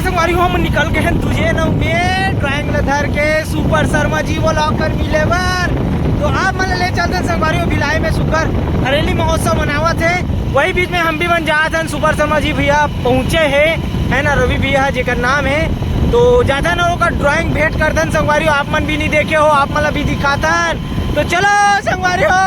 संगवारी हम निकल गए हैं तुझे न में ड्राइंग धर के सुपर शर्मा जी वो लॉकर मिले बार। तो आप मन ले चलते संगवारी भिलाई में सुकर हरेली महोत्सव मनावा थे। वही बीच में हम भी बन जाते हैं। सुपर शर्मा जी भैया पहुँचे है ना, रवि भैया जेकर नाम है। तो ज्यादा ना होगा ड्राइंग भेंट कर दन संगवारी। आप मन भी नहीं देखे हो, आप मन भी दिखाता। तो चलो संगवारी हो।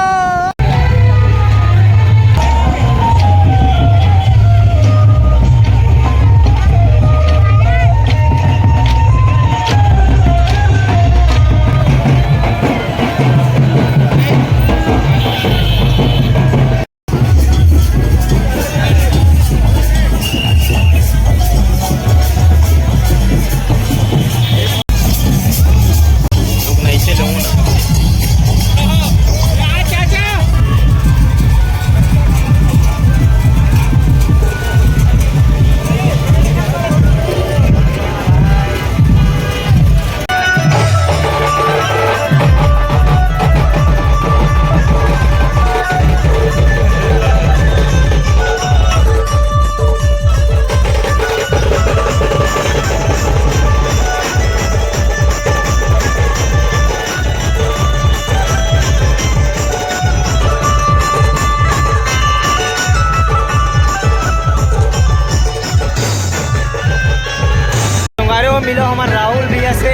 मिलो हमारे राहुल भैया से।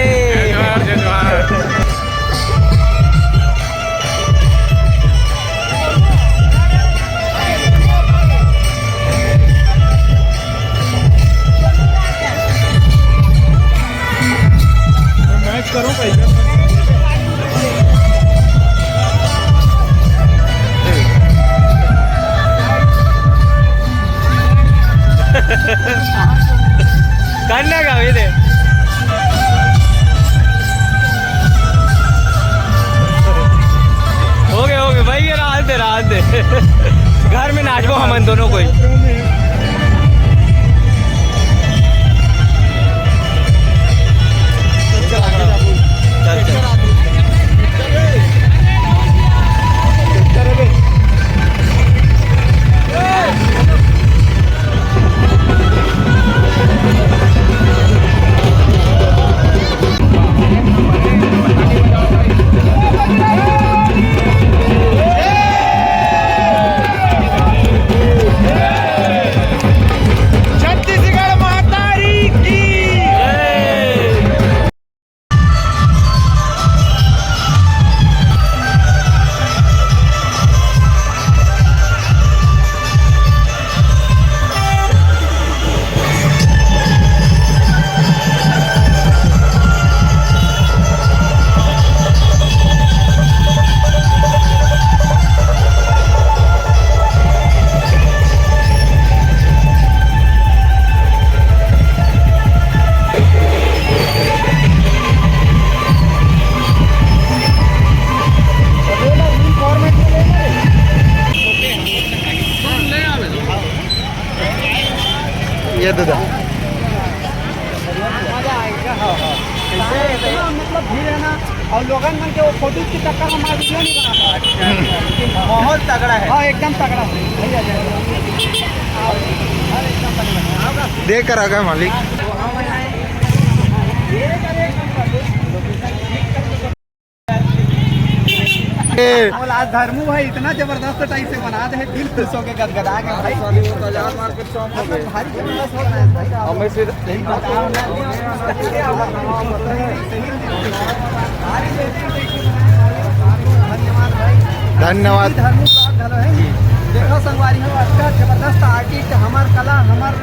मैच करो पहले। करने का भी दे। हो गए भाई, ये रात दे घर में नाचबो हम दोनों कोई। ये दादा मतलब भीड़ है ना, और लोगन मन के वो फोटो की टक्कर हमारा वीडियो नहीं बना पाता। बहुत तगड़ा है। हाँ एकदम तगड़ा है। देख कर आ गए मालिक। आज धर्मू भाई इतना जबरदस्त टाइप से बना दे, दिल खुश होके गदगदा के भाई। धन्यवाद। देखो संगवारी हो, अच्छा जबरदस्त आर्टिस्ट हमार कला हमार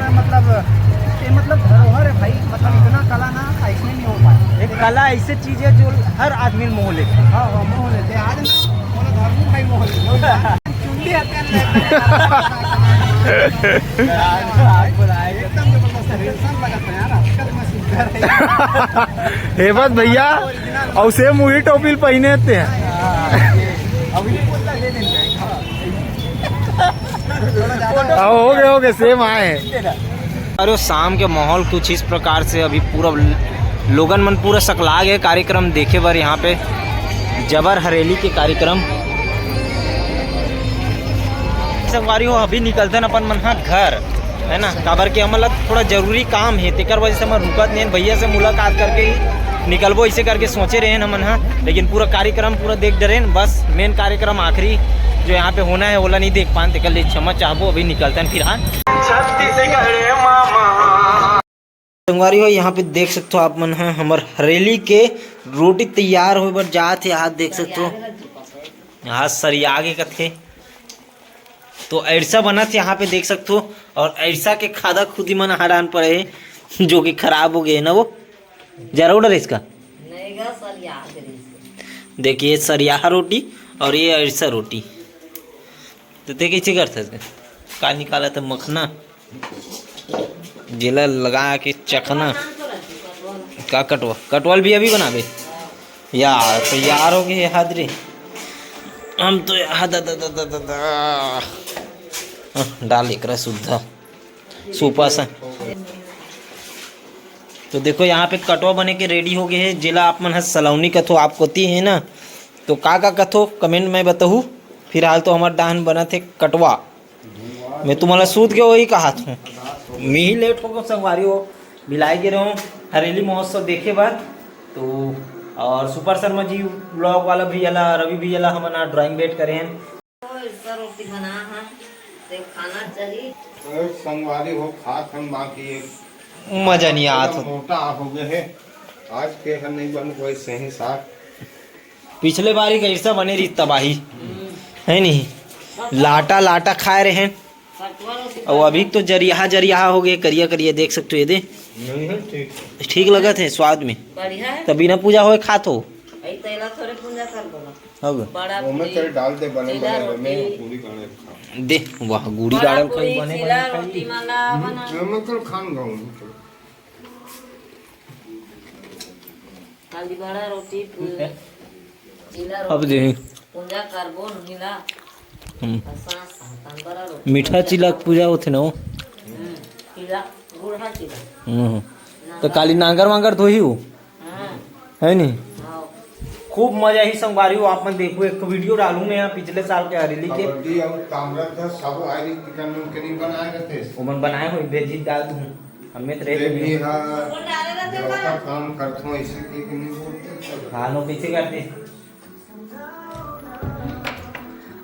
मतलब धरोहर है भाई। मतलब इतना कला ना ऐसे नहीं हो पाए। एक कला ऐसी चीज है जो हर आदमी मोह लेते। हाँ मोह लेते। आज ना धर्मू भाई मोह लेते। चुंडी हेमंत भैया और से मुही टोपी पहने थे। हो गए सेम आए। अरे शाम के माहौल कुछ इस प्रकार से अभी पूरा लोगन मन पूरा सकला गए कार्यक्रम देखे बार। यहाँ पे जबर हरेली के कार्यक्रम संगवारी हो। अभी निकलते न अपन मन घर है ना, काबर के हमला थोड़ा जरूरी काम है, तेकर वजह से हम रुकत नहीं, भैया से मुलाकात करके ही निकलबो ऐसे करके सोचे रहे हमन हाँ। लेकिन पूरा कार्यक्रम पूरा देख डरे, बस मेन कार्यक्रम आखिरी जो यहाँ पे होना है ओला नहीं देख पान, तेकर लिए क्षमा चाहबो, अभी निकलते हैं फिर। हाँ संगवारी हो यहाँ पे देख सकते हो आप मन है हमार हरेली के रोटी तैयार हो बर जात है, हाथ देख सकते हो यहाँ सरिया के कथे तो ऐसा बना था यहाँ पे देख सकते हो। और ऐसा के खादा खुद ही मन हरान पड़े जो कि खराब हो गए ना, वो जरा उड़र इसका देखिए सरिया रोटी और ये ऐसा रोटी तो देख कैसे करते का निकाला था मखना जिला लगा के चखना का कटवल भी अभी बनावे यार तैयार हो गए हादरे हम तो डाल एक शुद्ध सूपा सा। तो देखो यहाँ पे कटवा बने के रेडी हो गए है, जिला आप मन सलौनी कथो आप कोती है ना, तो का कथो कमेंट में बताऊँ। फिलहाल तो हमारे डाहन बना थे कटवा, मैं तुम्हारा सूद के वही कहा था, मैं ही लेट हो गया संगवारी हो भिलाई गिर हूँ हरेली महोत्सव देखे बाद। तो और सुपर शर्मा जी ब्लॉग वाला भी अला रवि भी अला हम ड्राइंग बेट करे हैं रोटी बना है खाना चाहिए संगवारी हो खात हम बाकी मजा नहीं आता मोटा हो गए है आज के नहीं बन कोई सही साथ पिछले बारी कैसा बने रही तबाही है नहीं, लाटा लाटा खाए रहे हैं और अभी तो जरिया हो गए करिया करिया देख सकते हो, ये दे ठीक लगा थे स्वाद में तभी ना पूजा होए खात हो डाल दे बने बने पूरी गाने दे वाह गुड़ी गाड़ल खाई बने खान गाऊं रोटी अब दे पूजा करबो नीला मीठा चिला पूजा होते ना तो काली नांगर वांगर तो ही हो है नहीं, खूब मजा ही संगवारी हो आप मन देखो, एक वीडियो डालूं मैं यहाँ पिछले साल के हरेली के सब आयरी चिकन के नहीं बनाए रहते ओमन बनाए हो भेजी डाल दूं हमें तो रहे भी हां काम करते हो ऐसे के नहीं बोलते खानो कैसे करते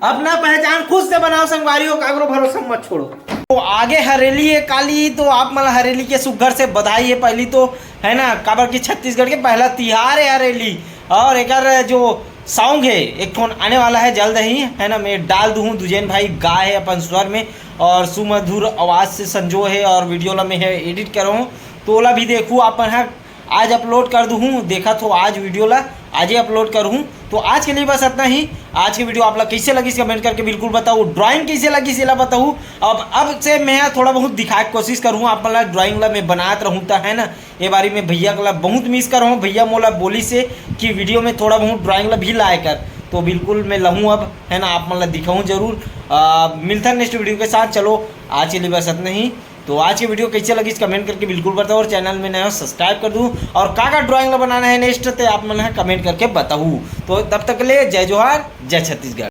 अपना पहचान खुद से बनाओ संगवारी हो, कागरो भरोसा मत छोड़ो। तो आगे हरेली है काली, तो आप मतलब हरेली के सुघर से बधाई है पहली तो है ना, काबर की छत्तीसगढ़ के पहला तिहार है हरेली। और एक जो सॉन्ग है एक फोन आने वाला है जल्द ही है ना, मैं डाल दूँ दुजैन भाई गा है अपन स्वर में और सुमधुर आवाज़ से संजो है और वीडियो ला मैं है एडिट कर रहा हूँ, तो ओला भी देखूँ अपन है आज अपलोड कर दूँ, देखा तो आज वीडियो ला आज ही अपलोड करूँ। तो आज के लिए बस इतना ही, आज की वीडियो आप लोग कैसे लगी कमेंट करके बिल्कुल बताओ, ड्राइंग कैसे लगी इसे बताऊँ। अब से मैं थोड़ा बहुत दिखाने की कोशिश करूँ आप मतलब ड्राइंग ला मैं बनात रहूँ था है ना, ये बारी में भैया का बहुत मिस कर रहा हूँ, भैया मोला बोली से कि वीडियो में थोड़ा बहुत ड्राइंग ला भी लाए कर, तो बिल्कुल मैं लहूँ अब है ना, आप मतलब दिखाऊँ जरूर। मिलता है नेक्स्ट वीडियो के साथ, चलो आज के लिए बस इतना ही। तो आज की वीडियो कैसे लगी कमेंट करके बिल्कुल बताओ, और चैनल में नया हो सब्सक्राइब कर दूँ, और का ड्राइंग बनाना है नेक्स्ट तो आप मन कमेंट करके बताऊँ। तो तब तक के लिए जय जोहार जय छत्तीसगढ़।